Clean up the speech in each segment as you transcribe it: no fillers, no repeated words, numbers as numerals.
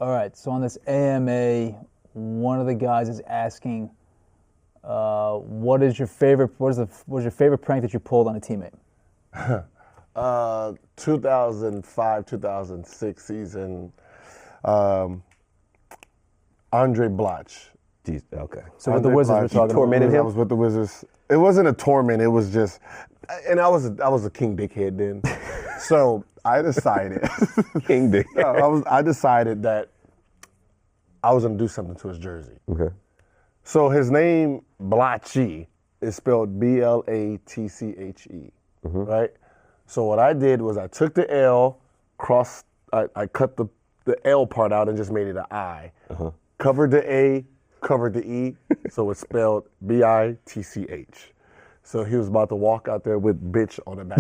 All right, so on this AMA, one of the guys is asking, what is your favorite prank that you pulled on a teammate? 2005, 2006 season, Andray Blatche. Okay. So with the Wizards, we're talking tormented about. him? I was with the Wizards. It wasn't a torment. It was just, and I was a king dickhead then. So I decided, King Dick. I decided that I was gonna do something to his jersey. Okay. So his name Blatche is spelled Blatche, right? So what I did was I took the L, I cut the L part out and just made it an I. Covered the A, covered the E, so it's spelled Bitch. So he was about to walk out there with bitch on the back.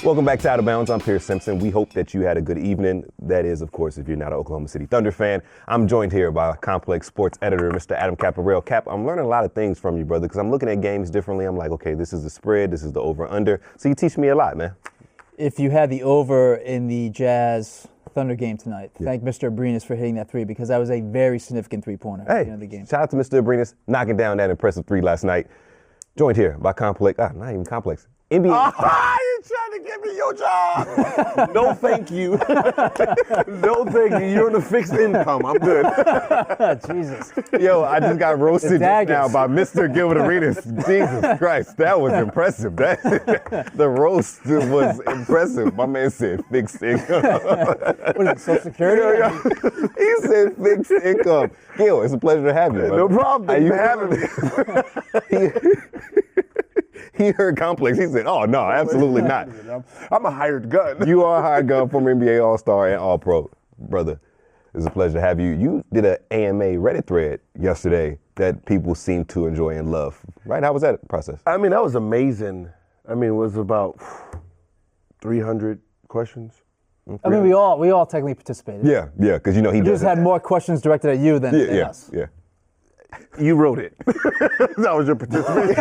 Welcome back to Out of Bounds. I'm Pierce Simpson. We hope that you had a good evening. That is, of course, if you're not an Oklahoma City Thunder fan. I'm joined here by Complex Sports editor, Mr. Adam Caparel. Cap, I'm learning a lot of things from you, brother, because I'm looking at games differently. I'm like, okay, this is the spread, this is the over-under. So you teach me a lot, man. If you had the over in the Jazz Thunder game tonight, thank Mr. Arenas for hitting that three, because that was a very significant three-pointer at the end of the game. Shout out to Mr. Arenas knocking down that impressive three last night. Joined here by Complex, not even Complex, NBA. You're trying to give me your job. No, thank you. No, thank you. You're on a fixed income. I'm good. Jesus. Yo, I just got roasted just now by Mr. Gilbert Arenas. Jesus Christ, that was impressive. The roast was impressive. My man said fixed income. What is it, Social Security? He said fixed income. Gil, it's a pleasure to have you, brother. No problem. How you having me? He heard Complex. He said, oh, no, absolutely not. I'm a hired gun. You are a hired gun, former NBA All-Star and All-Pro. Brother, it's a pleasure to have you. You did an AMA Reddit thread yesterday that people seem to enjoy and love, right? How was that process? I mean, that was amazing. I mean, it was about 300 questions. I mean, we all technically participated. Yeah, because he We just had more questions directed at you than us. Yeah. You wrote it. That was your participation.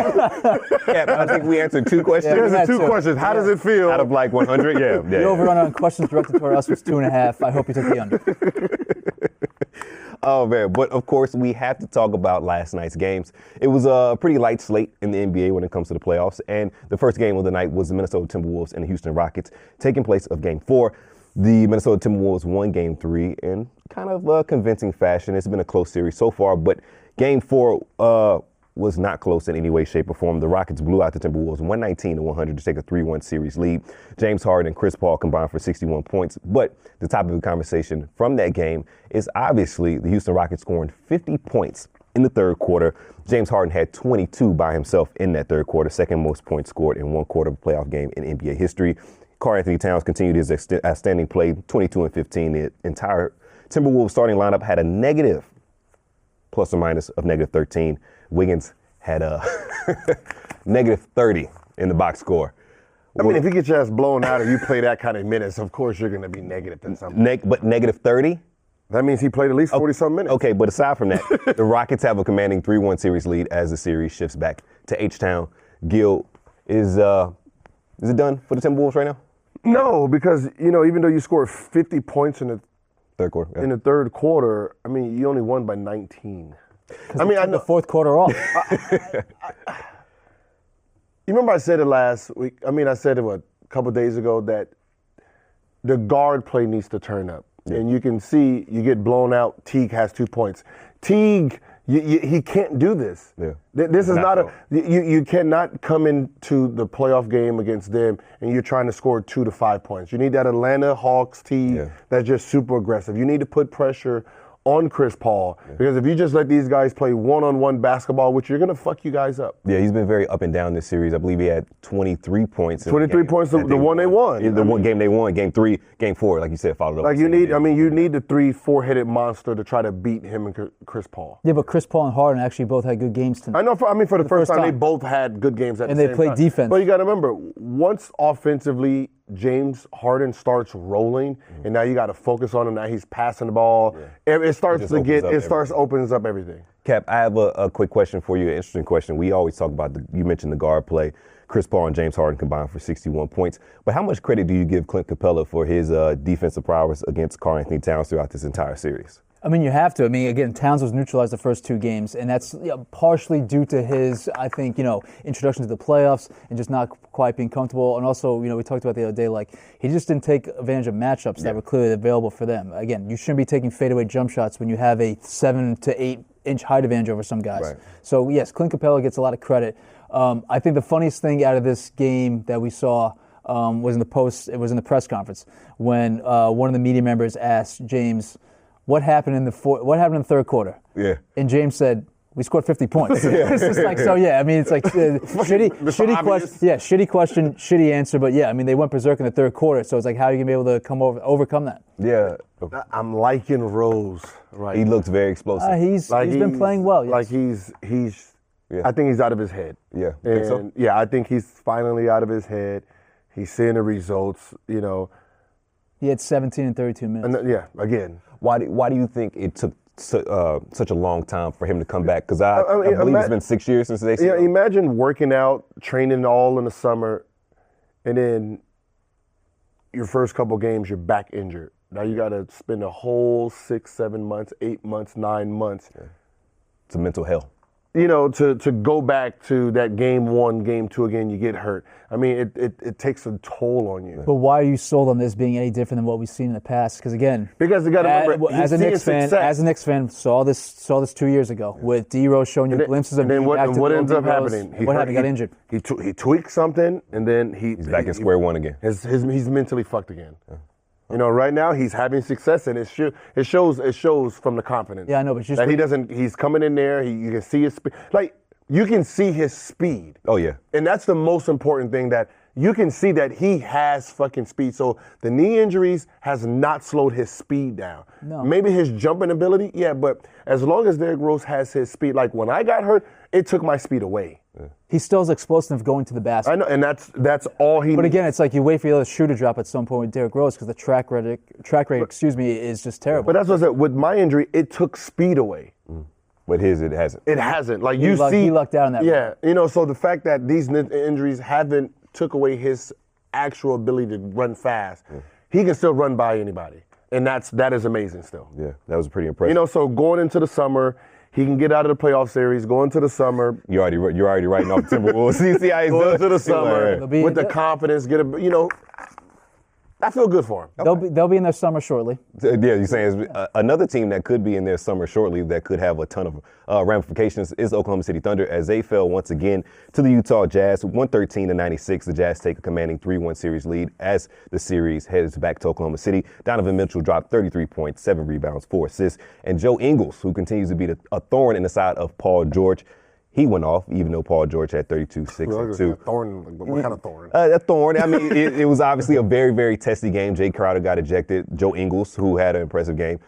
Yeah, I think we answered two questions. Yeah, we had There's two questions. How does it feel? Out of like 100? Yeah. The over-under on questions directed toward us was 2.5. I hope you took the under. Oh, man. But, of course, we have to talk about last night's games. It was a pretty light slate in the NBA when it comes to the playoffs. And the first game of the night was the Minnesota Timberwolves and the Houston Rockets, taking place of Game 4. The Minnesota Timberwolves won Game 3 in kind of a convincing fashion. It's been a close series so far, but Game 4 was not close in any way, shape, or form. The Rockets blew out the Timberwolves 119-100 to take a 3-1 series lead. James Harden and Chris Paul combined for 61 points. But the topic of the conversation from that game is obviously the Houston Rockets scoring 50 points in the third quarter. James Harden had 22 by himself in that third quarter, second most points scored in one quarter of a playoff game in NBA history. Karl-Anthony Towns continued his outstanding play, 22-15. The entire Timberwolves starting lineup had a negative plus or minus of -13. Wiggins had a -30 in the box score. I mean, if you get your ass blown out or you play that kind of minutes, of course you're going to be negative at something. But -30? That means he played at least 40-some minutes. Okay, but aside from that, the Rockets have a commanding 3-1 series lead as the series shifts back to H-Town. Gil, is it done for the Timberwolves right now? No, because, even though you scored 50 points in the third quarter, in the third quarter, I mean, you only won by 19. I mean, I know the fourth quarter off. You remember I said it last week? I mean, I said it, a couple days ago, that the guard play needs to turn up. Yeah. And you can see you get blown out. Teague has 2 points. Teague, he can't do this. Yeah. This is not you cannot come into the playoff game against them and you're trying to score 2 to 5 points. You need that Atlanta Hawks Teague that's just super aggressive. You need to put pressure on Chris Paul, because if you just let these guys play one-on-one basketball, which you're going to fuck you guys up. Yeah, he's been very up and down this series. I believe he had 23 points. 23 points, the one they won. The one game they won, Game 3, Game 4, like you said, followed up. Like you need the 3-4-headed monster to try to beat him and Chris Paul. Yeah, but Chris Paul and Harden actually both had good games tonight. I know. For the first time, they both had good games at the same time. And they played defense. But you got to remember, once offensively James Harden starts rolling, and now you got to focus on him. Now he's passing the ball. It starts opens up everything. Cap, I have a quick question for you, an interesting question. We always talk about, you mentioned the guard play. Chris Paul and James Harden combined for 61 points. But how much credit do you give Clint Capella for his defensive prowess against Karl-Anthony Towns throughout this entire series? I mean, you have to. I mean, again, Towns was neutralized the first 2 games, and that's partially due to his, I think, introduction to the playoffs and just not quite being comfortable. And also, we talked about the other day, like, he just didn't take advantage of matchups that were clearly available for them. Again, you shouldn't be taking fadeaway jump shots when you have a 7 to 8 inch height advantage over some guys. Right. So, yes, Clint Capella gets a lot of credit. I think the funniest thing out of this game that we saw was in the press conference when one of the media members asked James, what happened in the third quarter? Yeah. And James said, we scored 50 points. It's just like, so yeah, I mean, it's like shitty question, shitty answer, but yeah, I mean, they went berserk in the third quarter, so it's like, how are you going to be able to overcome that? Yeah. I'm liking Rose right He now. looks very explosive. He's been playing well, yes. Like he's I think he's out of his head. Yeah. And Think so? yeah, I think he's finally out of his head. He's seeing the results, He had 17 and 32 minutes. And yeah, again. Why do you think it took such a long time for him to come back? Because I believe it's been 6 years since they. Yeah, imagine working out, training all in the summer, and then your first couple games you're back injured. Now you got to spend a whole 6, 7 months, 8 months, 9 months. Yeah. It's a mental hell. To go back to that game 1, game 2 again, you get hurt. I mean, it takes a toll on you. But why are you sold on this being any different than what we've seen in the past? Because again, you got to remember, as a Knicks fan, saw this 2 years ago with D-Rose showing you glimpses of. And then what ends up happening? What happened? He got injured. He tweaked something, and then he's back at square one again. He's mentally fucked again. Yeah. Right now he's having success, and it shows from the confidence. Yeah, I know, but just that he's coming in there. You can see his speed. Like, you can see his speed. Oh yeah. And that's the most important thing, that you can see that he has fucking speed. So the knee injuries has not slowed his speed down. No. Maybe his jumping ability, yeah, but as long as Derrick Rose has his speed, like when I got hurt, it took my speed away. Yeah. He still is explosive going to the basket. I know, and that's all he needs. But again, it's like you wait for the other shoe to drop at some point with Derrick Rose because the track rate, is just terrible. But that's what I said. With my injury, it took speed away. But his, it hasn't. It hasn't. Like he lucked out in that. Yeah, so the fact that these injuries haven't took away his actual ability to run fast, he can still run by anybody, and that is amazing still. Yeah, that was pretty impressive. So going into the summer, he can get out of the playoff series. Going to the summer, you're already writing off the Timberwolves. You see how he's going doing? To the summer with the confidence, I feel good for him. They'll be in their summer shortly. Yeah, you're saying another team that could be in their summer shortly that could have a ton of ramifications is Oklahoma City Thunder, as they fell once again to the Utah Jazz, 113-96. The Jazz take a commanding 3-1 series lead as the series heads back to Oklahoma City. Donovan Mitchell dropped 33 points, 7 rebounds, 4 assists, and Joe Ingles, who continues to be a thorn in the side of Paul George. He went off, even though Paul George had 32, 6, and 2. Thorn, what kind of thorn? A thorn. I mean, it was obviously a very, very testy game. Jay Crowder got ejected. Joe Ingles, who had an impressive game,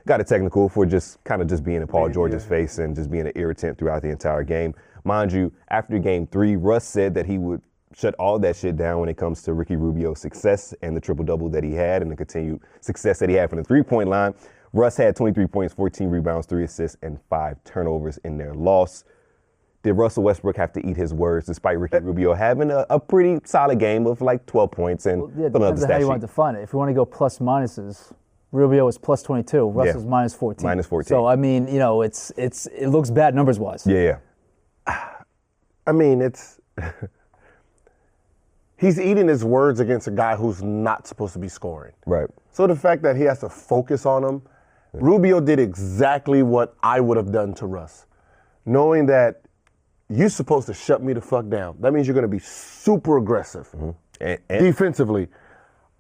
got a technical for just being in Paul George's face and just being an irritant throughout the entire game. Mind you, after game 3, Russ said that he would shut all that shit down when it comes to Ricky Rubio's success and the triple-double that he had and the continued success that he had from the three-point line. Russ had 23 points, 14 rebounds, 3 assists, and 5 turnovers in their loss. Did Russell Westbrook have to eat his words despite Ricky Rubio having a pretty solid game of like 12 points and depends on how you want to define it. If you want to go plus minuses, Rubio was plus 22, Russell's minus 14. Minus 14. So I mean, it looks bad numbers wise. Yeah. I mean, he's eating his words against a guy who's not supposed to be scoring. Right. So the fact that he has to focus on him, Rubio did exactly what I would have done to Russ, knowing that you're supposed to shut me the fuck down. That means you're going to be super aggressive. And defensively.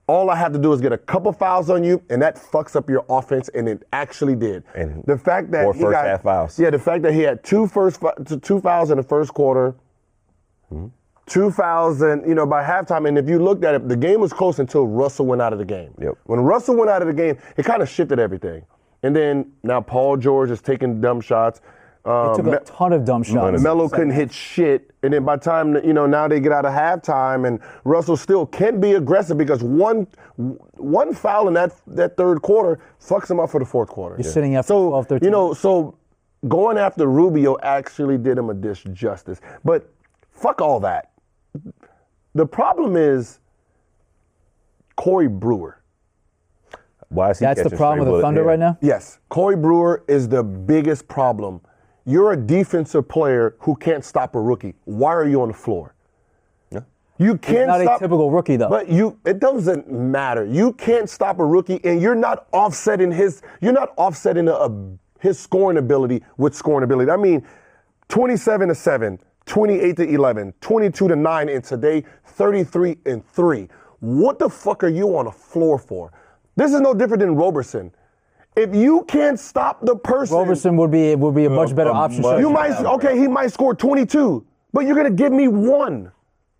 All I have to do is get a couple fouls on you, and that fucks up your offense, and it actually did. And the fact that 4 first half fouls. Yeah, the fact that he had two fouls in the first quarter, 2 fouls, and by halftime. And if you looked at it, the game was close until Russell went out of the game. Yep. When Russell went out of the game, it kind of shifted everything. And then now Paul George is taking dumb shots. He took a ton of dumb shots. Melo couldn't hit shit. And then by the time, now they get out of halftime, and Russell still can be aggressive because one foul in that third quarter fucks him up for the fourth quarter. You're sitting up 12, 13. So going after Rubio actually did him a disjustice. But fuck all that. The problem is Corey Brewer. Why is he That's the catching problem straight with the bullets? Thunder Yeah. right now? Yes, Corey Brewer is the biggest problem. You're a defensive player who can't stop a rookie. Why are you on the floor? Yeah. You can't Not stop. a typical rookie, though. But it doesn't matter. You can't stop a rookie, and you're not offsetting his scoring ability with scoring ability. I mean, 27-7, 28-11, 22-9, and today 33-3. What the fuck are you on the floor for? This is no different than Roberson. If you can't stop the person, Roberson would be a much better option. he might score 22, but you're gonna give me one.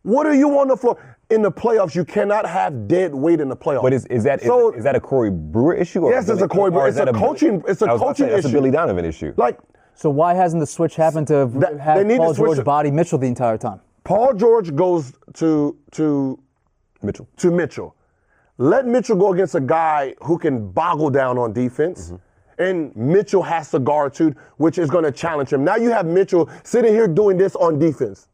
What are you on the floor? In the playoffs, you cannot have dead weight in the playoffs. But is that a Corey Brewer issue? Or Yes, it's a Corey Brewer. It's a coaching issue. That's a Billy Donovan issue. Like, So why hasn't the switch happened to have they need Paul to switch George it. body Mitchell the entire time? Paul George goes to Mitchell. Let Mitchell go against a guy who can boggle down on defense. And Mitchell has to guard too, which is going to challenge him. Now you have Mitchell sitting here doing this on defense.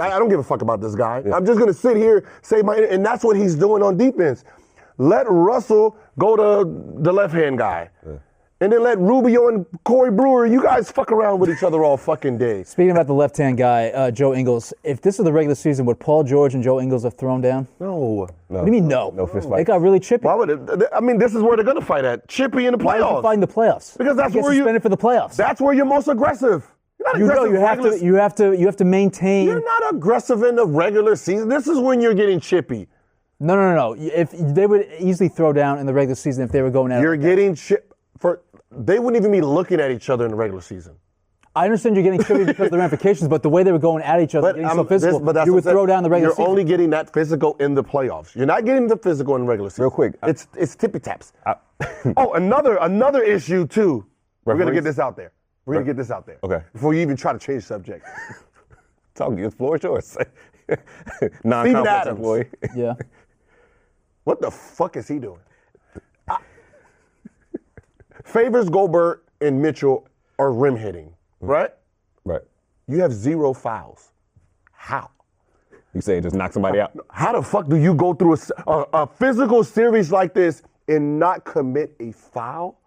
I don't give a fuck about this guy. I'm just going to sit here, and that's what he's doing on defense. Let Russell go to the left-hand guy. And then let Rubio and Corey Brewer, you guys fuck around with each other all fucking day. Speaking about the left-hand guy, Joe Ingles, if this is the regular season, would Paul George and Joe Ingles have thrown down? No. What do you mean no? No fist They fight. got really chippy. Why would it? I mean, this is where they're going to fight at. Chippy in the Why would you playoffs. fight in the playoffs? Because that's You get where you suspended for the playoffs. That's where you're most aggressive. You're not You know, aggressive. you have to maintain. You're not aggressive in the regular season. This is when you're getting chippy. No. If they would easily throw down in the regular season if they were going at You're it. getting they wouldn't even be looking at each other in the regular season. I understand you're getting chippy because of the ramifications, but the way they were going at each other, getting so physical, that's you what would I'm throw saying. down the regular You're season. only getting that physical in the playoffs. You're not getting the physical in the regular season. Real quick. It's tippy taps. Another issue too. We're gonna get this out there. Okay. Before you even try to change subject. Talking, the floor is yours. Steven Non-complex Adams. employee. Yeah. What the fuck is he doing? Favors, Gobert, and Mitchell are rim hitting, right? Right. You have 0 fouls. How? You say just knock somebody out? How the fuck do you go through a physical series like this and not commit a foul?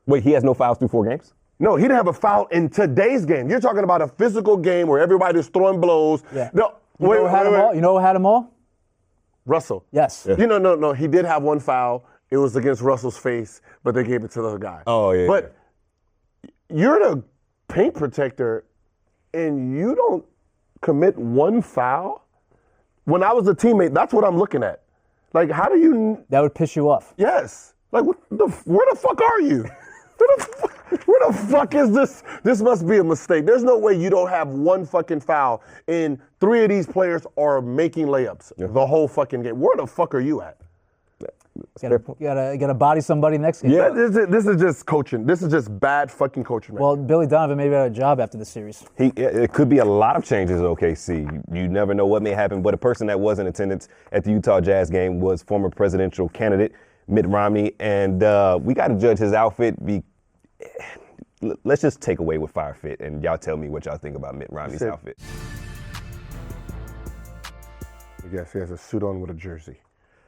Wait, he has no fouls through 4 games? No, he didn't have a foul in today's game. You're talking about a physical game where everybody's throwing blows. Yeah. No, You know who had them all? Russell. Yes. You know, no. He did have one foul. It was against Russell's face, but they gave it to the other guy. Oh, yeah. But you're the paint protector, and you don't commit one foul? When I was a teammate, that's what I'm looking at. Like, how do you... That would piss you off. Yes. Like, where the fuck are you? Where the fuck is this? This must be a mistake. There's no way you don't have one fucking foul, and 3 of these players are making layups the whole fucking game. Where the fuck are you at? You gotta body somebody next game. Yeah. This is just coaching. This is just bad fucking coaching, man. Well, Billy Donovan maybe had a job after the series. It could be a lot of changes at OKC. You never know what may happen, but a person that was in attendance at the Utah Jazz game was former presidential candidate Mitt Romney, and we got to judge his outfit. Let's just take away with Fire Fit, and y'all tell me what y'all think about Mitt Romney's outfit. Yes, he has a suit on with a jersey.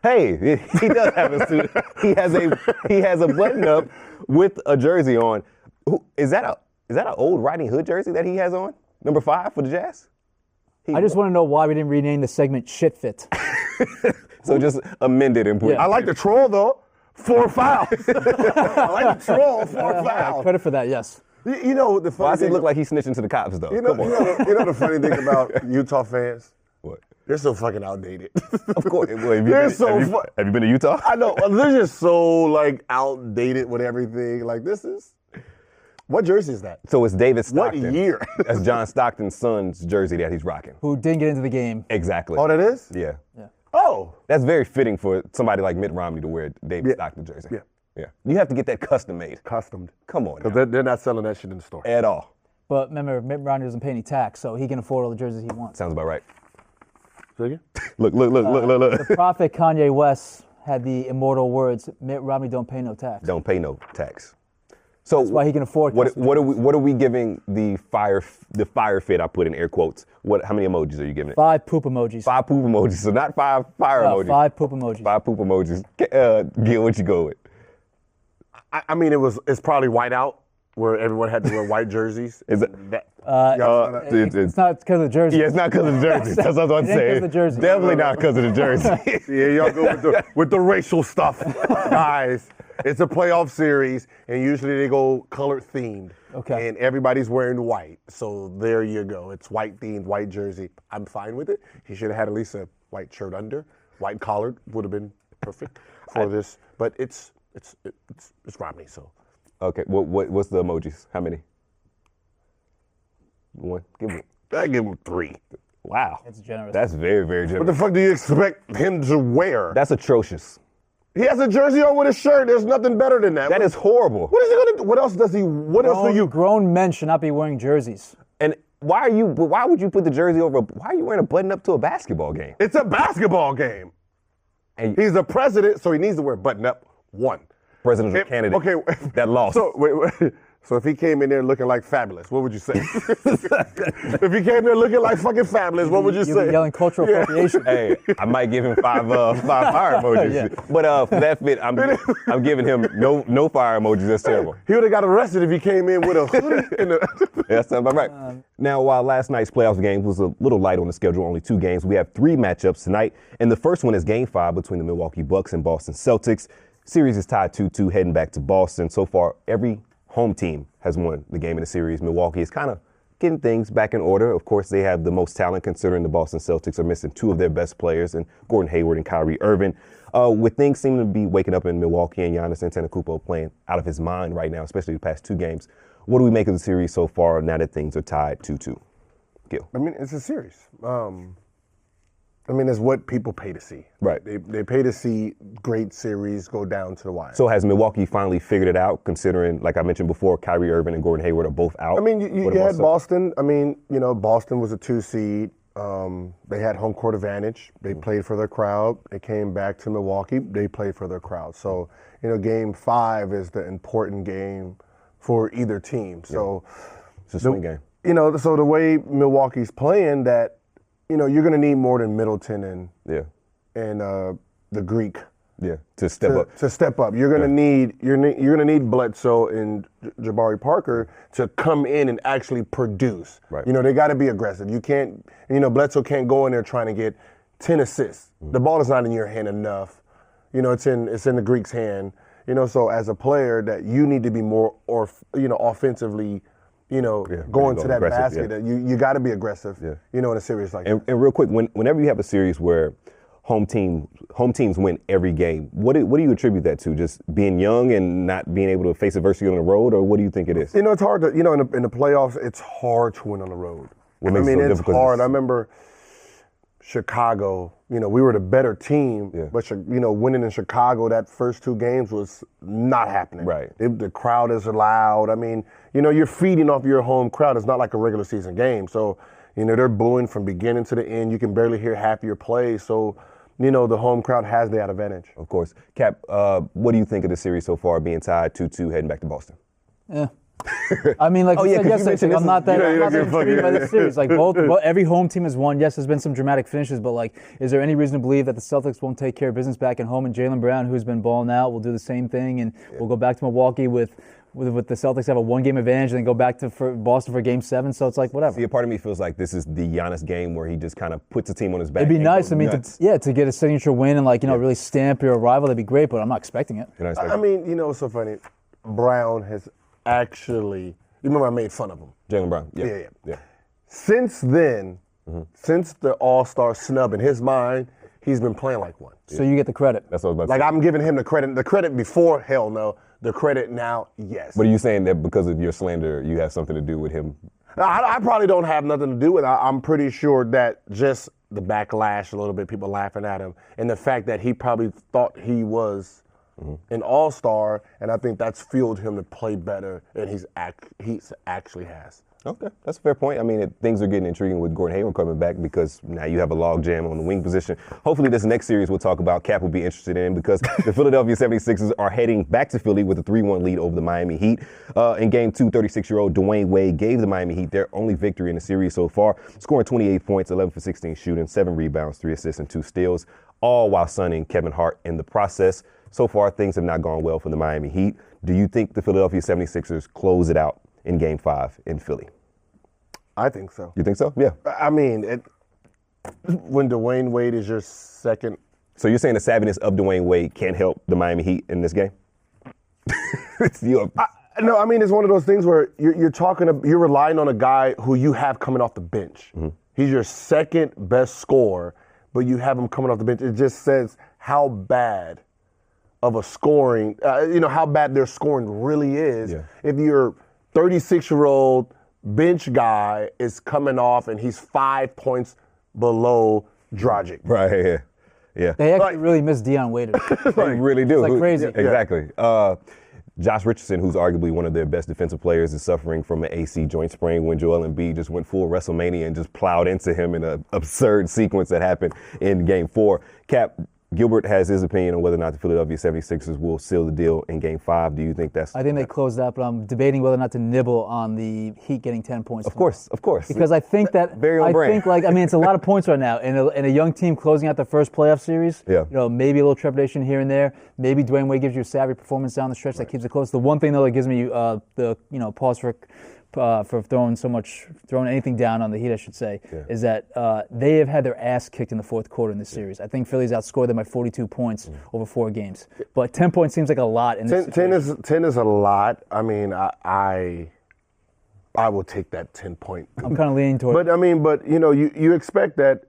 Hey, he does have a suit. He has a button up with a jersey on. Is that an old Rodney Hood jersey that he has on? Number 5 for the Jazz? I just want to know why we didn't rename the segment Shit Fit. So just amend it and put. I like the troll though. 4 fouls. I like the troll. 4 fouls. Credit for that, yes. You know the funny Why does he thing? look like he's snitching to the cops though? You know, Come on. you know the funny thing about Utah fans? What? They're so fucking outdated. Of course. Well, They're so have you been to Utah? I know. They're just so like outdated with everything. Like this is. What jersey is that? So it's David What Stockton. year? That's John Stockton's son's jersey that he's rocking. Who didn't get into the game. Exactly. Oh, that is? Yeah. Oh. That's very fitting for somebody like Mitt Romney to wear a David Stockton jersey. Yeah. Yeah. You have to get that custom made. Customed. Come on. Because Now. they're not selling that shit in the store. At all. But remember, Mitt Romney doesn't pay any tax, so he can afford all the jerseys he wants. Sounds about right. Say again? Look. The prophet Kanye West had the immortal words, Mitt Romney don't pay no tax. Don't pay no tax. So That's why he can afford. What are we giving the fire fit? I put in air quotes. How many emojis are you giving it? 5 poop emojis. 5 poop emojis. So not 5 fire emojis. 5 poop emojis. 5 poop emojis. Gil, what you go with? I mean, it's probably white out where everyone had to wear white jerseys. Is it? It's not because of the jersey. Yeah, it's not because of the jersey. That's what I was It ain't 'cause saying. of the jersey. Definitely not because of the jersey. Yeah, y'all go with the racial stuff, guys. It's a playoff series, and usually they go color themed. Okay. And everybody's wearing white, so there you go. It's white themed, white jersey. I'm fine with it. He should have had at least a white shirt under, white collar would have been perfect for this. But it's Romney, so. Okay. What's the emojis? How many? One. I give him 3. Wow. That's generous. That's very, very generous. What the fuck do you expect him to wear? That's atrocious. He has a jersey on with a shirt. There's nothing better than that. That is horrible. What is he gonna do? What else does he? What else do you? Grown men should not be wearing jerseys. And why would you put the jersey over? Why are you wearing a button up to a basketball game? It's a basketball game. And He's the president, so he needs to wear button up. One. presidential candidate that lost. So wait. So if he came in there looking like Fabulous, what would you say? If he came there looking like fucking Fabulous, what would you You'll say? be yelling cultural appropriation. Hey, I might give him 5 fire emojis, Yeah. but for that fit, I'm giving him no fire emojis. That's terrible. He would have got arrested if he came in with a hoodie and a. That's about right. Now, while last night's playoffs game was a little light on the schedule, only 2 games, we have 3 matchups tonight, and the first one is Game 5 between the Milwaukee Bucks and Boston Celtics. Series is tied 2-2, heading back to Boston. So far, every home team has won the game in the series. Milwaukee is kind of getting things back in order. Of course, they have the most talent considering the Boston Celtics are missing 2 of their best players, and Gordon Hayward and Kyrie Irving. With things seeming to be waking up in Milwaukee and Giannis Antetokounmpo playing out of his mind right now, especially the past 2 games, what do we make of the series so far now that things are tied 2-2? Gil. I mean, it's a series. I mean, it's what people pay to see. Right. They pay to see great series go down to the wire. So has Milwaukee finally figured it out, considering, like I mentioned before, Kyrie Irving and Gordon Hayward are both out? I mean, you had Boston. I mean, Boston was a 2 seed. They had home court advantage. They played for their crowd. They came back to Milwaukee. They played for their crowd. So, Game 5 is the important game for either team. So, It's a swing game. So the way Milwaukee's playing, that you're going to need more than Middleton and the Greek. Yeah, to step up. To step up, you're gonna need Bledsoe and Jabari Parker to come in and actually produce. Right. They got to be aggressive. You can't. Bledsoe can't go in there trying to get 10 assists. The ball is not in your hand enough. It's in the Greek's hand. So as a player, that you need to be more offensively. Going to that basket, you got to be aggressive. Yeah. In a series like that. And real quick, whenever you have a series where home teams win every game, what do you attribute that to? Just being young and not being able to face adversity on the road, or what do you think it is? It's hard to in the playoffs. It's hard to win on the road. What makes it so it's difficult? hard. I remember Chicago. We were the better team, but winning in Chicago that first 2 games was not happening. Right. The crowd is loud. I mean, you're feeding off your home crowd. It's not like a regular season game. So, they're booing from beginning to the end. You can barely hear half your plays. So, the home crowd has the advantage. Of course. Cap, what do you think of the series so far, being tied 2-2, heading back to Boston? Yeah. I mean, like you said yesterday, I'm not that intrigued by this series. Like every home team has won. Yes, there's been some dramatic finishes, but is there any reason to believe that the Celtics won't take care of business back at home? And Jaylen Brown, who's been balling out, will do the same thing, and we'll go back to Milwaukee with the Celtics have a 1-game advantage, and then go back to Boston for Game 7. So it's like whatever. See, a part of me feels like this is the Giannis game where he just kind of puts the team on his back. It'd be nice. I mean, nuts. to get a signature win and really stamp your rival. That'd be great, but I'm not expecting it. I mean, it's so funny. Brown has actually. You remember I made fun of him. Jaylen Brown. Yeah. Since then, since the All-Star snub in his mind, he's been playing like one. So you get the credit. That's what I was about to say. I'm giving him the credit. The credit before, hell no. The credit now, yes. But are you saying that because of your slander, you have something to do with him? I probably don't have nothing to do with it. I'm pretty sure that just the backlash, a little bit, people laughing at him, and the fact that he probably thought he was an all-star, and I think that's fueled him to play better, and he's actually has. Okay, that's a fair point. I mean, things are getting intriguing with Gordon Hayward coming back because now you have a log jam on the wing position. Hopefully this next series we'll talk about, Cap will be interested in because the Philadelphia 76ers are heading back to Philly with a 3-1 lead over the Miami Heat. In Game 2, 36-year-old Dwayne Wade gave the Miami Heat their only victory in the series so far, scoring 28 points, 11 for 16 shooting, 7 rebounds, 3 assists, and 2 steals, all while sunning Kevin Hart in the process. So far, things have not gone well for the Miami Heat. Do you think the Philadelphia 76ers close it out in Game 5 in Philly? I think so. You think so? Yeah. I mean, when Dwayne Wade is your second. So you're saying the savviness of Dwayne Wade can't help the Miami Heat in this game? No, I mean, it's one of those things where you're relying on a guy who you have coming off the bench. Mm-hmm. He's your second best scorer, but you have him coming off the bench. It just says how bad of a scoring, how bad their scoring really is. Yeah. If your 36-year-old bench guy is coming off and he's 5 points below Dragic. Right, yeah. They actually really miss Deion Waiters. They really do. It's like crazy. Exactly. Josh Richardson, who's arguably one of their best defensive players, is suffering from an AC joint sprain when Joel Embiid just went full WrestleMania and just plowed into him in an absurd sequence that happened in Game 4. Cap, Gilbert has his opinion on whether or not the Philadelphia 76ers will seal the deal in Game 5. Do you think that's... I think they closed out, but I'm debating whether or not to nibble on the Heat getting 10 points. Of course. Because I think that... Very on brand. It's a lot of points right now. In a young team closing out the first playoff series, yeah. Maybe a little trepidation here and there. Maybe Dwayne Wade gives you a savvy performance down the stretch that keeps it close. The one thing, though, that gives me pause for throwing anything down on the Heat, I should say, is that they have had their ass kicked in the fourth quarter in this series. I think Philly's outscored them by 42 points over 4 games. But 10 points seems like a lot in this 10 is a lot. I mean, I will take that 10-point. I'm kind of leaning toward But you expect that,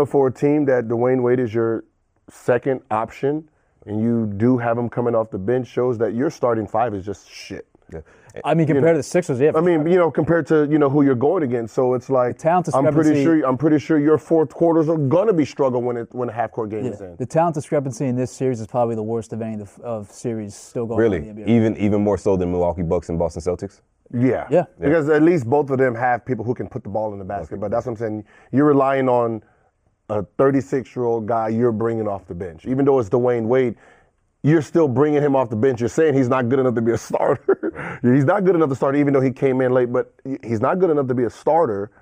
for a team that Dwayne Wade is your second option and you do have him coming off the bench shows that your starting 5 is just shit. Yeah. I mean, compared to the Sixers, yeah. Compared to who you're going against, so it's like talent I'm pretty sure your fourth quarters are gonna be struggle when a half court game is in. The talent discrepancy in this series is probably the worst of any of series still going on in the NBA. Even more so than Milwaukee Bucks and Boston Celtics. Yeah. Because at least both of them have people who can put the ball in the basket. But that's what I'm saying. You're relying on a 36-year-old guy you're bringing off the bench, even though it's Dwayne Wade. You're still bringing him off the bench. You're saying he's not good enough to be a starter. He's not good enough to start, even though he came in late. But he's not good enough to be a starter,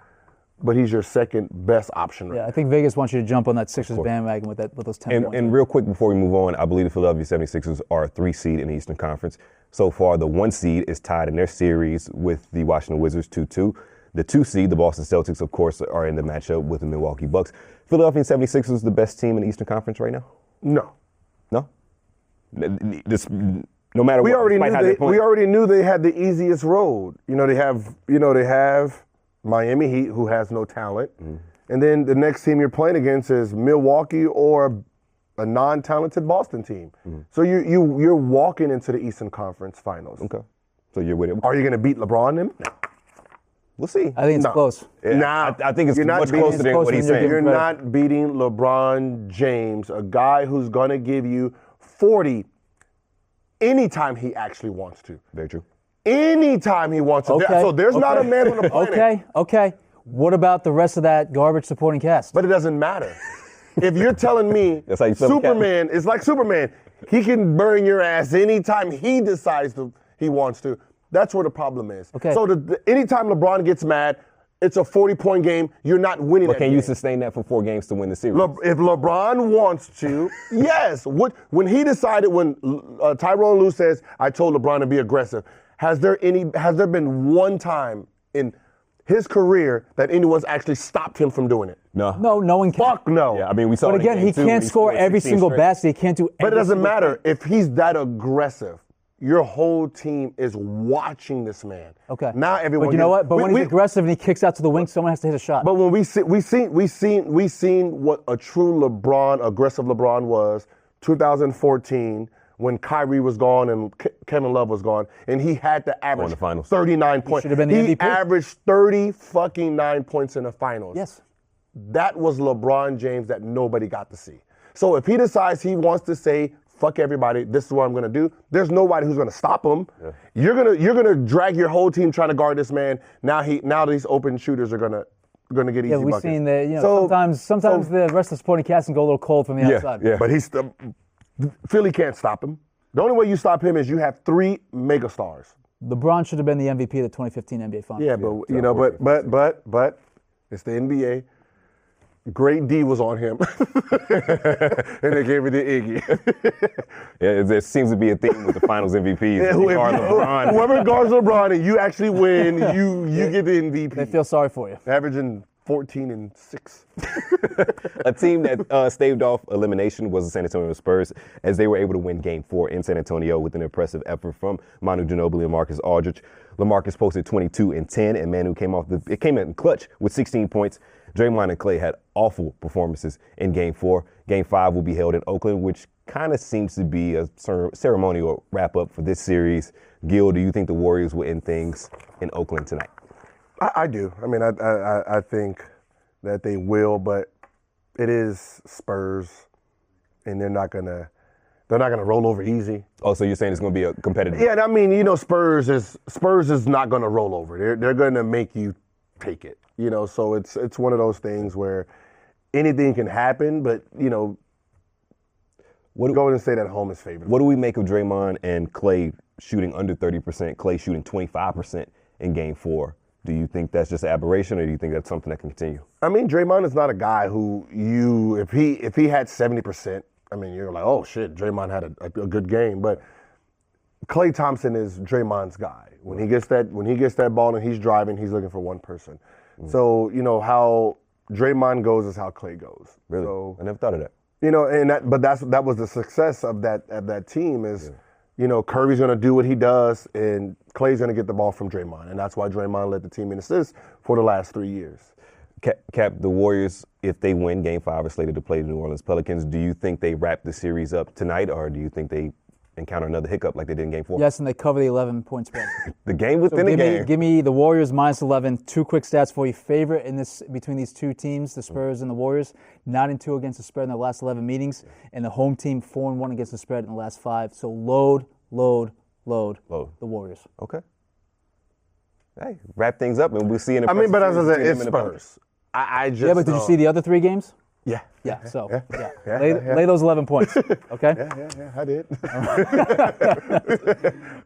but he's your second best option. Yeah, I think Vegas wants you to jump on that Sixers bandwagon with those 10 points. And real quick before we move on, I believe the Philadelphia 76ers are a 3 seed in the Eastern Conference. So far, the 1 seed is tied in their series with the Washington Wizards 2-2. The 2 seed, the Boston Celtics, of course, are in the matchup with the Milwaukee Bucks. Philadelphia 76ers the best team in the Eastern Conference right now? No. No matter we what. We already knew they had the easiest road. They have Miami Heat, who has no talent, and then the next team you're playing against is Milwaukee or a non-talented Boston team. So you're walking into the Eastern Conference Finals. Okay. So you're with it. Are you going to beat LeBron them? No. We'll see. I think it's close. Yeah, I think it's much closer than what he's saying. You're not beating LeBron James, a guy who's going to give you 40 anytime he actually wants to. Very true. Anytime he wants to. Okay. So there's not a man on the planet. Okay. What about the rest of that garbage supporting cast? But it doesn't matter. If you're telling me Superman is like Superman, he can burn your ass anytime he decides he wants to. That's where the problem is. Okay. So anytime LeBron gets mad, it's a 40-point game. You're not winning that game. But can you sustain that for 4 games to win the series? If LeBron wants to, yes. When he decided, when Tyronn Lue says, I told LeBron to be aggressive, has there been one time in his career that anyone's actually stopped him from doing it? No. No one can. Fuck no. Yeah, I mean, we saw But again, he can't score every single basket. He can't do But it doesn't matter. If he's that aggressive, your whole team is watching this man. Okay. Now everyone. But you know what? But when he's aggressive and he kicks out to the wing, someone has to hit a shot. But when we seen what a true aggressive LeBron was, 2014, when Kyrie was gone and Kevin Love was gone, and he had to average 39 points. Should have been the MVP. He averaged 39 points in the finals. Yes. That was LeBron James that nobody got to see. So if he decides he wants to say fuck everybody. This is what I'm gonna do. There's nobody who's gonna stop him. Yeah. You're gonna drag your whole team trying to guard this man. Now these open shooters are gonna get easy buckets. Yeah, we've seen that. Sometimes the rest of the supporting cast can go a little cold from the outside. Yeah, but Philly can't stop him. The only way you stop him is you have 3 megastars. LeBron should have been the MVP of the 2015 NBA Finals. Yeah, but it's the NBA. Great D was on him, and they gave it to Iggy. Yeah, there seems to be a theme with the Finals MVPs. Yeah, whoever guards LeBron and you actually win, you get the MVP. They feel sorry for you. Averaging 14 and 6. A team that staved off elimination was the San Antonio Spurs, as they were able to win Game 4 in San Antonio with an impressive effort from Manu Ginobili and Marcus Aldridge. LaMarcus posted 22 and 10, and Manu came in clutch with 16 points. Draymond and Klay had awful performances in Game 4. Game 5 will be held in Oakland, which kind of seems to be a ceremonial wrap-up for this series. Gil, do you think the Warriors will end things in Oakland tonight? I do. I mean, I think that they will, but it is Spurs, and they're not gonna roll over easy. Oh, so you're saying it's gonna be a competitive? Yeah, I mean, Spurs is not gonna roll over. They're gonna make you take it. So it's one of those things where anything can happen, but Golden State at home is favored. What do we make of Draymond and Klay shooting under 30%? Klay shooting 25% in Game 4. Do you think that's just an aberration, or do you think that's something that can continue? I mean, Draymond is not a guy who if he had 70%, I mean, you're like, oh shit, Draymond had a good game. But Klay Thompson is Draymond's guy. When he gets that ball and he's driving, he's looking for one person. So how Draymond goes is how Klay goes. Really, so, I never thought of that. But that was the success of that team is. Curry's going to do what he does, and Klay's going to get the ball from Draymond. And that's why Draymond led the team in assists for the last 3 years. Cap, the Warriors, if they win Game 5, are slated to play the New Orleans Pelicans. Do you think they wrap the series up tonight, or do you think they encounter another hiccup like they did in Game 4? Yes, and they cover the 11-point spread. The game within the game. Give me the Warriors minus 11. 2 quick stats for you. Favorite between these two teams, the Spurs and the Warriors, 9-2 against the spread in their last 11 meetings, and the home team 4-1 against the spread in the last 5. So load the Warriors. Okay. Hey, wrap things up, and we'll see in. But as I said, it's Spurs. I just. Yeah, but did you see the other 3 games? Yeah. Yeah. So lay those 11 points. Okay. Yeah. I did.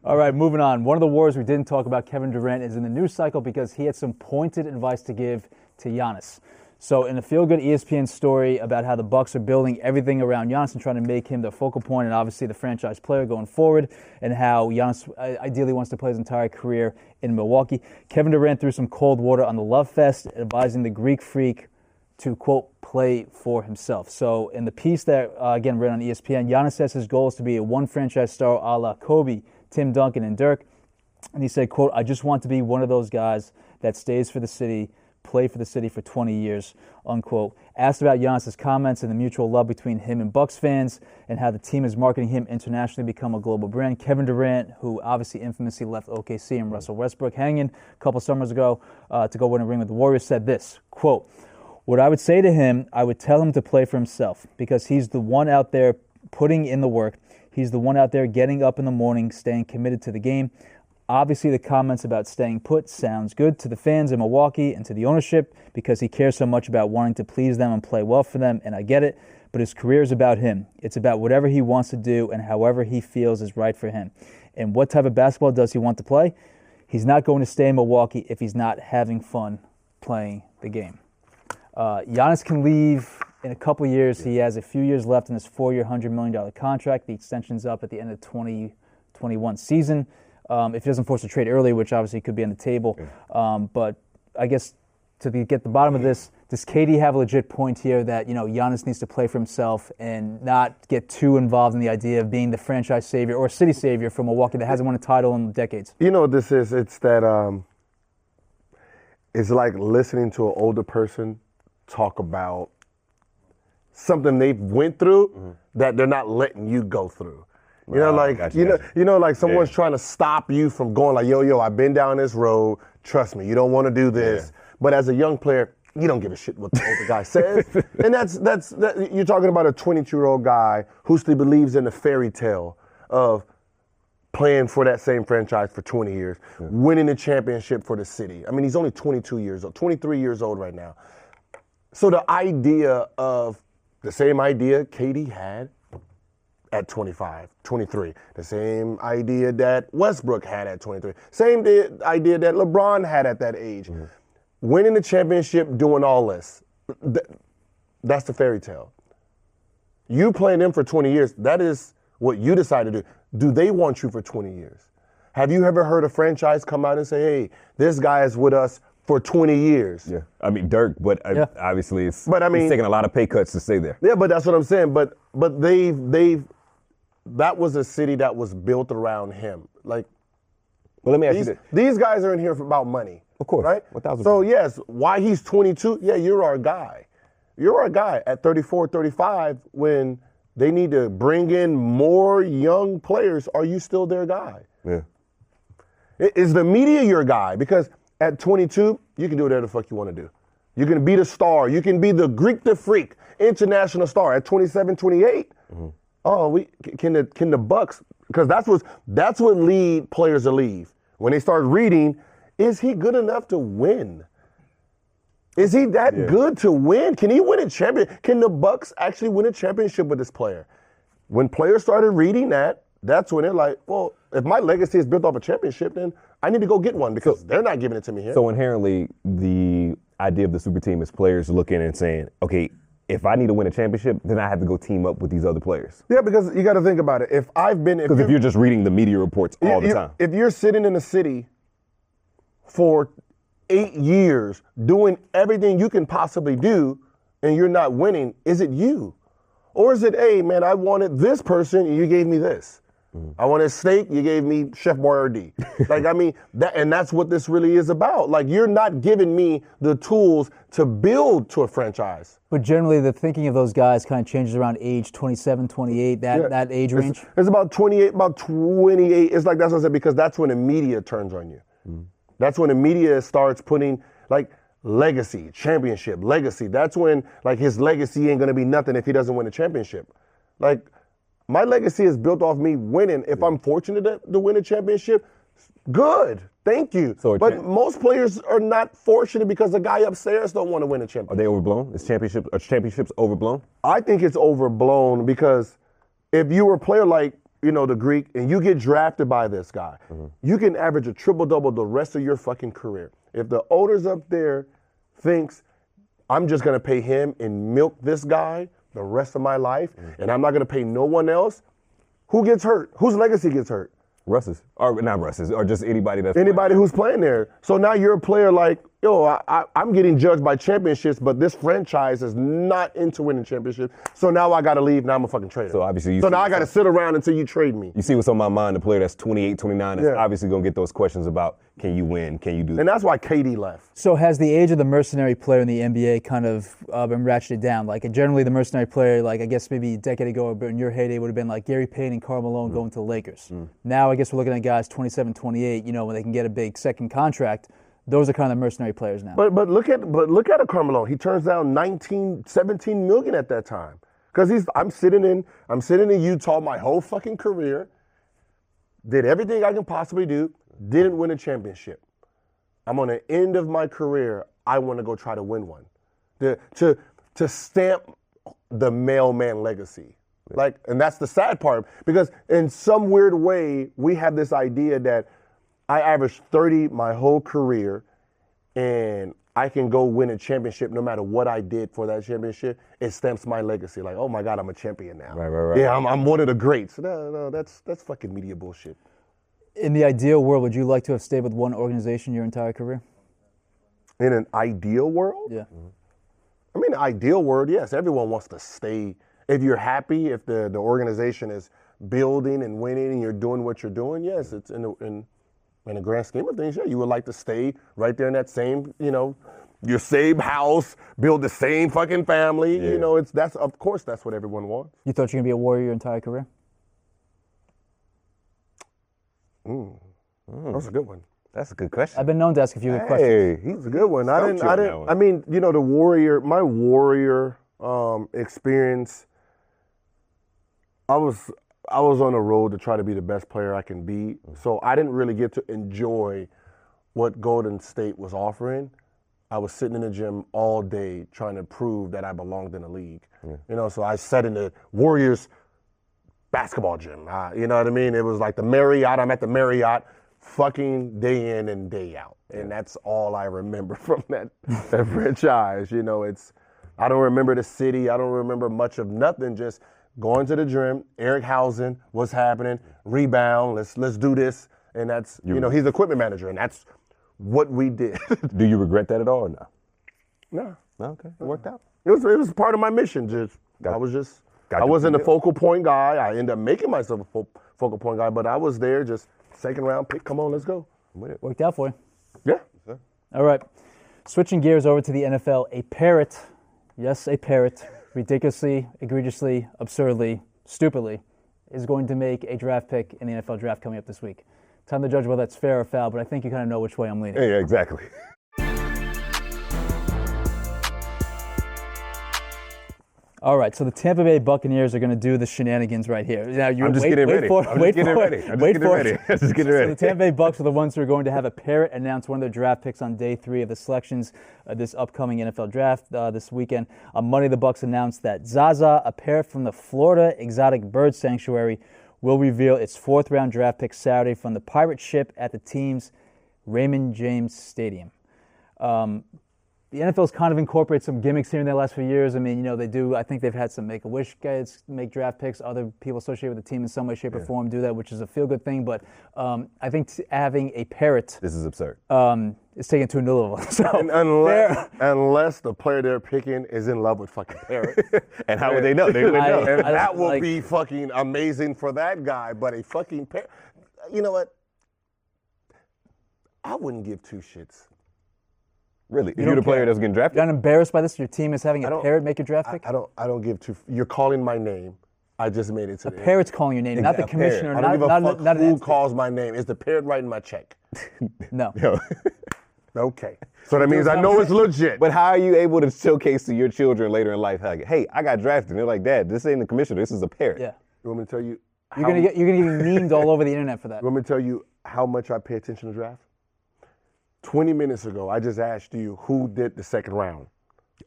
All right, moving on. One of the Warriors we didn't talk about, Kevin Durant, is in the news cycle because he had some pointed advice to give to Giannis. So in a feel-good ESPN story about how the Bucks are building everything around Giannis and trying to make him the focal point and obviously the franchise player going forward, and how Giannis ideally wants to play his entire career in Milwaukee, Kevin Durant threw some cold water on the Love Fest, advising the Greek Freak to, quote, play for himself. So in the piece that, again, read on ESPN, Giannis says his goal is to be a one franchise star a la Kobe, Tim Duncan, and Dirk. And he said, quote, I just want to be one of those guys that stays for the city, play for the city for 20 years, unquote. Asked about Giannis' comments and the mutual love between him and Bucks fans and how the team is marketing him internationally, become a global brand, Kevin Durant, who obviously infamously left OKC and Russell Westbrook hanging a couple summers ago to go win a ring with the Warriors, said this, quote, what I would say to him, I would tell him to play for himself because he's the one out there putting in the work. He's the one out there getting up in the morning, staying committed to the game. Obviously, the comments about staying put sounds good to the fans in Milwaukee and to the ownership because he cares so much about wanting to please them and play well for them, and I get it, but his career is about him. It's about whatever he wants to do and however he feels is right for him. And what type of basketball does he want to play? He's not going to stay in Milwaukee if he's not having fun playing the game. Giannis can leave in a couple years. He has a few years left in his 4-year, $100 million contract. The extension's up at the end of the 2021 season. If he doesn't force a trade early, which obviously could be on the table. But I guess to get the bottom of this, does KD have a legit point here that, Giannis needs to play for himself and not get too involved in the idea of being the franchise savior or city savior for Milwaukee that hasn't won a title in decades? You know what this is? It's that it's like listening to an older person talk about something they went through that they're not letting you go through. Like someone's trying to stop you from going like, yo, I've been down this road. Trust me, you don't want to do this. Yeah. But as a young player, you don't give a shit what the older guy says. And that's you're talking about a 22-year-old guy who still believes in the fairy tale of playing for that same franchise for 20 years, winning a championship for the city. I mean, he's only 22 years old, 23 years old right now. So the idea of the same idea Katie had at 25, 23. The same idea that Westbrook had at 23. Same idea that LeBron had at that age. Mm-hmm. Winning the championship, doing all this. That's the fairy tale. You playing them for 20 years, that is what you decide to do. Do they want you for 20 years? Have you ever heard a franchise come out and say, hey, this guy is with us for 20 years? Yeah. I mean, Dirk, but obviously he's taking a lot of pay cuts to stay there. Yeah, but that's what I'm saying. But that was a city that was built around him. Like, well, let me ask you this. These guys are in here about money. Of course. Right? 1,000%. So, yes, why he's 22, yeah, you're our guy. You're our guy at 34, 35 when they need to bring in more young players. Are you still their guy? Yeah. Is the media your guy? Because at 22, you can do whatever the fuck you want to do. You can be the star. You can be the Greek the Freak, international star. At 27, 28, can the Bucks, because that's what lead players to leave. When they start reading, is he good enough to win? Is he that good to win? Can he win a championship? Can the Bucks actually win a championship with this player? When players started reading that, that's when they're like, well, if my legacy is built off a championship, then I need to go get one because they're not giving it to me here. So inherently, the idea of the super team is players looking and saying, okay, if I need to win a championship, then I have to go team up with these other players. Yeah, because you got to think about it. If you're just reading the media reports all the time. If you're sitting in a city for 8 years doing everything you can possibly do and you're not winning, is it you? Or is it, hey, man, I wanted this person and you gave me this. I wanted steak, you gave me Chef Boyardee. Like, I mean, that's what this really is about. Like, you're not giving me the tools to build to a franchise. But generally, the thinking of those guys kind of changes around age 27, 28, that age range? It's about 28, about 28. It's like, that's what I said, because that's when the media turns on you. That's when the media starts putting, like, legacy, championship, legacy. That's when, like, his legacy ain't going to be nothing if he doesn't win a championship. Like, my legacy is built off me winning. If I'm fortunate to win a championship, good. Thank you. But most players are not fortunate because the guy upstairs don't want to win a championship. Are they overblown? Are championships overblown? I think it's overblown because if you were a player like, the Greek, and you get drafted by this guy, you can average a triple-double the rest of your fucking career. If the owners up there thinks, I'm just going to pay him and milk this guy the rest of my life, and I'm not going to pay no one else, who gets hurt? Whose legacy gets hurt? Russ's. Or not Russ's, or just anybody who's playing there. So now you're a player like, I'm getting judged by championships, but this franchise is not into winning championships. So now I got to leave. Now I'm a fucking trader. So obviously now I got to sit around until you trade me. You see what's on my mind, the player that's 28, 29 is obviously going to get those questions about, can you win? Can you do that? And that's why KD left. So has the age of the mercenary player in the NBA kind of been ratcheted down? Like generally the mercenary player, like I guess maybe a decade ago in your heyday would have been like Gary Payton and Karl Malone going to the Lakers. Now I guess we're looking at guys 27, 28, when they can get a big second contract. Those are kind of the mercenary players now. But look at a Karl Malone. He turns down 17 million at that time. Because I'm sitting in Utah my whole fucking career, did everything I can possibly do, didn't win a championship. I'm on the end of my career. I want to go try to win one. To stamp the mailman legacy. Like, and that's the sad part, because in some weird way, we have this idea that I averaged 30 my whole career, and I can go win a championship no matter what I did for that championship. It stamps my legacy. Like, oh my God, I'm a champion now. Right. Yeah, I'm one of the greats. No, that's fucking media bullshit. In the ideal world, would you like to have stayed with one organization your entire career? In an ideal world? Yeah. I mean, ideal world, yes. Everyone wants to stay. If you're happy, if the organization is building and winning and you're doing what you're doing, yes, it's in the grand scheme of things, yeah, you would like to stay right there in that same, your same house, build the same fucking family. Yeah. Of course that's what everyone wants. You thought you were going to be a Warrior your entire career? That's a good one. That's a good question. I've been known to ask a few good questions. Hey, It's a good one. I Stumped you on that didn't. one. I mean, the Warrior experience. I was on the road to try to be the best player I can be, so I didn't really get to enjoy what Golden State was offering. I was sitting in the gym all day trying to prove that I belonged in the league. So I sat in the Warriors basketball gym. You know what I mean? It was like the Marriott. I'm at the Marriott, fucking day in and day out, and that's all I remember from that franchise. I don't remember the city. I don't remember much of nothing. Just going to the gym, Eric Hausen, what's happening? Rebound. Let's do this. And that's he's the equipment manager, and that's what we did. Do you regret that at all or no? No. Okay, it worked out. It was part of my mission. I wasn't a focal point guy. I ended up making myself a focal point guy, but I was there just second round pick. Come on, let's go. Worked out for you. Yeah. All right. Switching gears over to the NFL, a parrot, yes, a parrot, ridiculously, egregiously, absurdly, stupidly, is going to make a draft pick in the NFL draft coming up this week. Time to judge whether that's fair or foul, but I think you kind of know which way I'm leaning. Yeah, exactly. All right, so the Tampa Bay Buccaneers are going to do the shenanigans right here. Now, I'm just getting ready. I'm just getting ready. So the Tampa Bay Bucs are the ones who are going to have a parrot announce one of their draft picks on day 3 of the selections this upcoming NFL draft this weekend. On Monday, the Bucs announced that Zaza, a parrot from the Florida Exotic Bird Sanctuary, will reveal its 4th-round draft pick Saturday from the pirate ship at the team's Raymond James Stadium. The NFL's kind of incorporated some gimmicks here in the last few years. I mean, they do. I think they've had some Make-A-Wish guys make draft picks. Other people associated with the team in some way, shape, or form do that, which is a feel-good thing. But I think having a parrot, this is absurd. Is taken to a new level. So unless the player they're picking is in love with fucking parrot. And how would they know? They would know. And that will be fucking amazing for that guy. But a fucking parrot, you know what? I wouldn't give two shits. Really? If you're the player that's getting drafted? You're not embarrassed by this? Your team is having a parrot make a draft pick? I don't give two. You're calling my name. I just made it to the parrot's calling your name, not the commissioner. I don't give a fuck who calls my name. Is the parrot writing my check? No. Okay. So that means I know it's legit. But how are you able to showcase to your children later in life, like, hey, I got drafted? And they're like, Dad, this ain't the commissioner. This is a parrot. Yeah. You want me to tell you? You're gonna get memed all over the internet for that. You want me to tell you how much I pay attention to draft? 20 minutes ago, I just asked you who did the second round.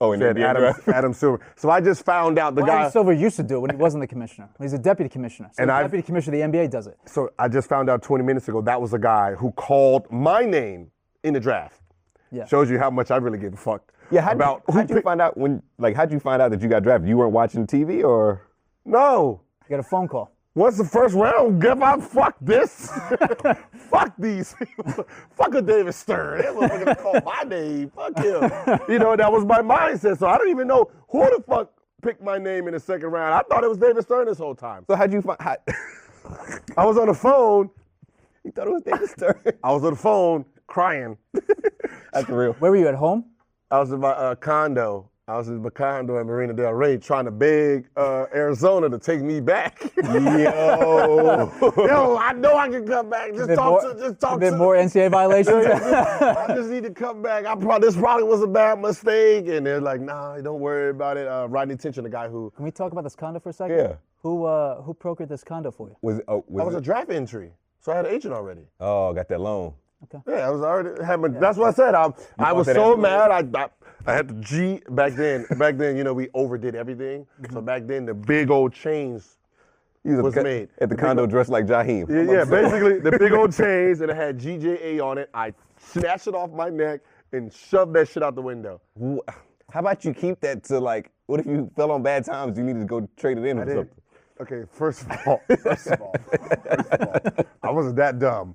Oh, and then Adam Silver. So I just found out the guy. Adam Silver used to do it when he wasn't the commissioner. He's a deputy commissioner. So the deputy commissioner of the NBA does it. So I just found out 20 minutes ago that was the guy who called my name in the draft. Yeah. Shows you how much I really give a fuck. Yeah. How'd you find out that you got drafted? You weren't watching TV or? No. You got a phone call. Once the first round, give up, fuck this. Fuck these people. Fuck a David Stern. They wasn't going to call my name. Fuck him. That was my mindset. So I don't even know who the fuck picked my name in the second round. I thought it was David Stern this whole time. So how'd you find? I was on the phone. You thought it was David Stern? I was on the phone crying. That's real. Where were you, at home? I was in my condo. I was in my condo in Marina Del Rey trying to beg Arizona to take me back. Yo, I know I can come back. Just talk to more NCAA violations? I just need to come back. This probably was a bad mistake. And they're like, nah, don't worry about it. Rodney Tension, the guy who... Can we talk about this condo for a second? Yeah. Who brokered this condo for you? I was a draft entry, so I had an agent already. Oh, got that loan. Okay. Yeah, I was already that's what I said. I was so mad. I had the G back then. Back then, we overdid everything. So back then, the big old chains was made at the condo dressed like Jaheim. Yeah, basically the big old chains, and it had GJA on it. I snatched it off my neck and shoved that shit out the window. How about you keep that to what if you fell on bad times? You needed to go trade it in or something. Okay, first of all, I wasn't that dumb.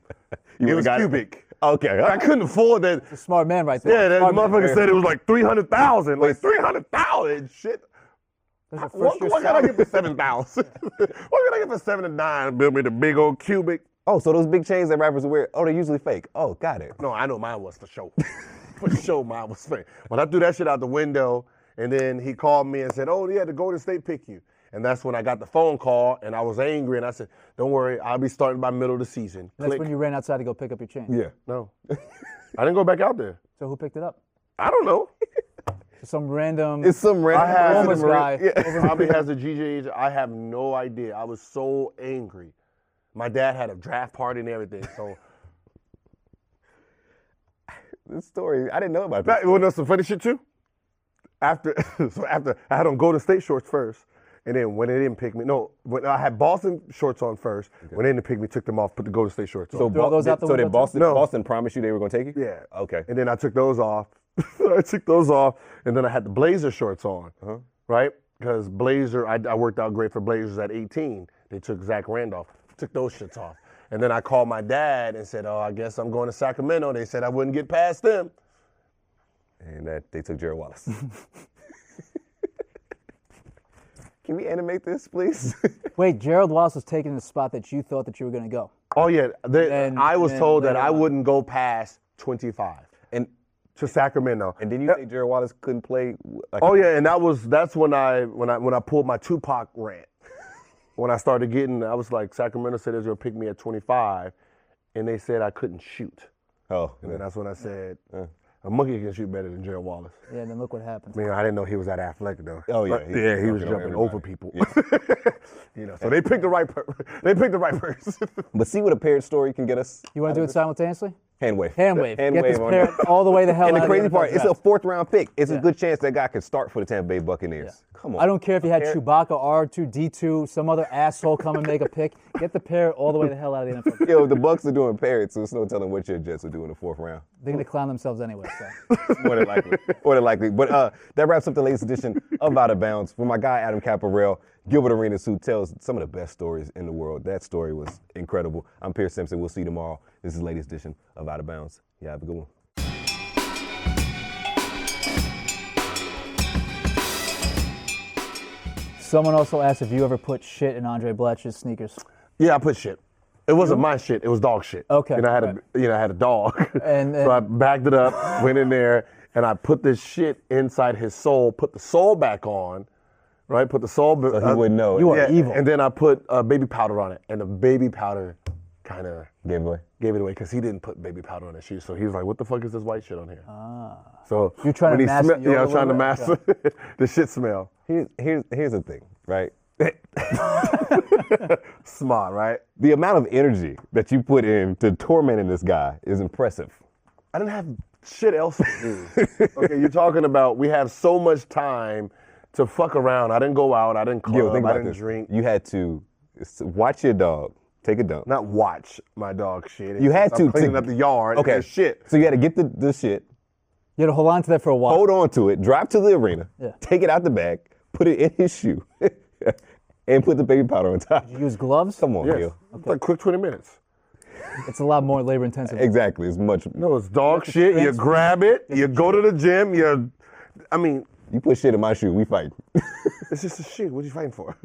It was cubic. Okay. I couldn't afford that. It's a smart man right there. Yeah, that motherfucker said it was like $300,000. Like $300,000, shit. What can I get for $7,000? What can I get for $7 and $9? Build me the big old cubic. Oh, so those big chains that rappers wear, they're usually fake. Oh, got it. No, I know mine was for sure. For sure, mine was fake. When I threw that shit out the window, and then he called me and said, oh, yeah, the Golden State picked you. And that's when I got the phone call, and I was angry, and I said, don't worry, I'll be starting by middle of the season. That's when you ran outside to go pick up your chain. Yeah. No. I didn't go back out there. So who picked it up? I don't know. Some random. It's some random homeless guy. Probably has a GJ. I have no idea. I was so angry. My dad had a draft party and everything, so. This story, I didn't know about this. You want to know some funny shit too? After I had on Golden State shorts first, and then when they didn't pick me, when I had Boston shorts on first, when they didn't pick me, took them off, put the Golden State shorts on. So, did Boston promise you they were going to take you? Yeah. Okay. And then I took those off. And then I had the Blazer shorts on, right? Because Blazer, I worked out great for Blazers at 18. They took Zach Randolph, took those shits off. And then I called my dad and said, I guess I'm going to Sacramento. They said I wouldn't get past them. And that they took Gerald Wallace. Can we animate this, please? Wait, Gerald Wallace was taking the spot that you thought that you were going to go. Oh, yeah. I was told that I wouldn't go past 25 and to Sacramento. And didn't you say Gerald Wallace couldn't play? And that's when I pulled my Tupac rant. When I started getting, I was like, Sacramento said they was going to pick me at 25, and they said I couldn't shoot. Oh. And then that's when I said, a monkey can shoot better than Gerald Wallace. Yeah, and then look what happened. I mean, I didn't know he was that athletic, though. Oh, yeah. He was jumping over people. Yeah. So they picked the right person. But see what a parrot story can get us? You want to do it simultaneously? Hand wave. Hand wave. Hand Get wave this on parrot that. all the way the hell And out the of crazy NFL part, it's a draft. 4th round pick. It's a good chance that guy could start for the Tampa Bay Buccaneers. Yeah. Come on. I don't care if you had Chewbacca, R2, D2, some other asshole come and make a pick. Get the parrot all the way the hell out of the NFL draft. Yo, the Bucks are doing parrots, so there's no telling what your Jets will do in the 4th round. They're going to clown themselves anyway. So. More than likely. More than likely. But that wraps up the latest edition of Out of Bounds. For my guy, Adam Caparel, Gilbert Arenas, who tells some of the best stories in the world. That story was incredible. I'm Pierce Simpson. We'll see you tomorrow. This is the latest edition of Out of Bounds. Yeah, have a good one. Someone also asked if you ever put shit in Andray Blatche's sneakers. Yeah, I put shit. It wasn't my shit. It was dog shit. Okay. And I had a dog. And so I backed it up, went in there, and I put this shit inside his sole, put the sole back on, right? Put the sole back. So he wouldn't know. You are evil. And then I put baby powder on it, and the baby powder kind of Gave it away because he didn't put baby powder on his shoes. So he was like, "What the fuck is this white shit on here?" So You're trying to mask the yeah, I was trying to odor? mask the shit smell. Here's the thing, right? Smart, right? The amount of energy that you put in to tormenting this guy is impressive. I didn't have shit else to do. Okay, you're talking about we have so much time to fuck around. I didn't go out. I didn't club. Think I about didn't this. drink. You had to watch your dog take a dump. Not watch my dog shit. You had I'm to cleaning up the yard. Okay, And shit. So you had to get the shit, You had to hold on to that for a while. hold on to it, drive to the arena, Yeah. take it out the bag, put it in his shoe, and put the baby powder on top. You use gloves? Come on, Yes. Gil. It's like quick 20 minutes. It's a lot more labor intensive. Exactly. It's much. No, it's dog shit. You grab it. You go to the gym. You put You put shit in my shoe, we fight. it's just a shoe. What are you fighting for?